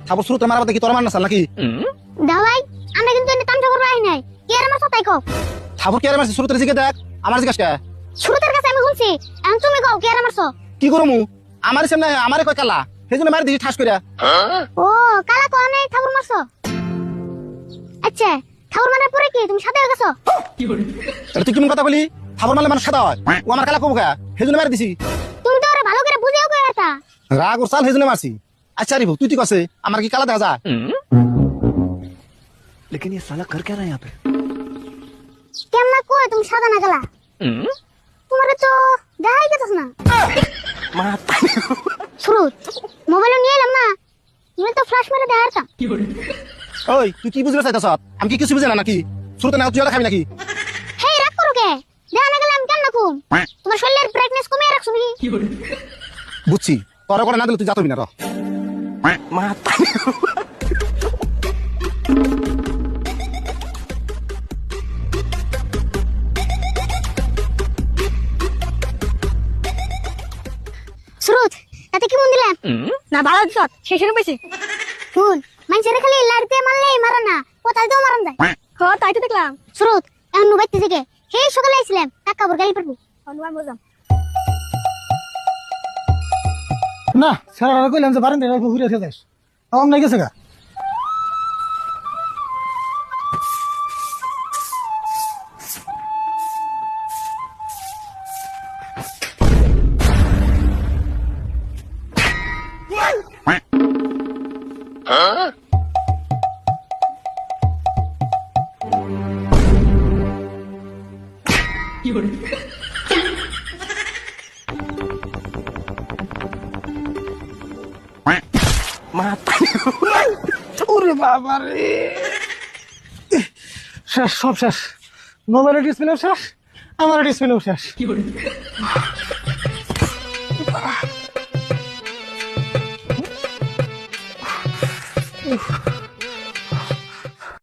ঠাকুর শুরুতে মারাবার দেখি তোর মার না নাকি দাও ভাই আমরা কিন্তু এনে তামসা করব আই নাই কে আর আমার সাথে কও ঠাকুর কে মারছে শুরুতে জিগে দেখ আমার জিজ্ঞাসা কে শুরুতের কাছে আমি শুনছি এখন তুমি কও কে আর মারছো কি করমু আমার সামনে আমারে কয় কালা সেজন্য মারি দিছি ঠাস কইরা ও কালা কো নাই ঠাকুর মারছো আচ্ছা ঠাকুর মারার পরে কি তুমি সাথে গেছো এটা তুই কেমন কথা বলি ঠাকুর মারলে মানুষ সাদা হয় ও আমার কালা কবু কা সেজন্য মারি দিছি তুমি তো ওরে ভালো করে বুঝাও কই এটা রাগ ওর চাল সেজন্য মারছি আচ্ছা রিভু তুই ঠিক আছে আমার কি কালা দেখা যায় लेकिन ये साला कर क्या रहा है यहाँ पे কেমন কই তুমি সাদা না কালা তোমারে তো দেখাই গেছস না শুরু মোবাইল নিয়ে এলাম না তুমি তো ফ্ল্যাশ মেরে দেখাতাম ওই তুই কি বুঝলে চাইতাছ আমি কি কিছু বুঝে না নাকি শুরুতে না তুই খাবি নাকি হে রাগ করো কে দেখা না গেলে আমি কেন রাখুম তোমার শরীরের ব্রাইটনেস কমিয়ে রাখছো নাকি বুঝছি তোর করে না দিলে তুই যাতবি না র শ্রুত তাতে কি মন দিলাম না ভালো দিছত শেষের পেছি শুন মানুষের খালি লাড়তে মারলেই মারে না কোথায় তো মারান যায় হ্যাঁ তাই তো দেখলাম শ্রুত এখন নুবাইতে থেকে সেই সকালে আইছিলাম কাকা বর গালি পারবো অনুমান বুঝাম না সারা কইলাম যে বারান্দা ঘুরে এসে যাস আমার নাই গেছে গা ওরে বাবা রে শেষ সব শেষ মোবাইলের ডিসপ্লেও শেষ আমার ডিসপ্লেও শেষ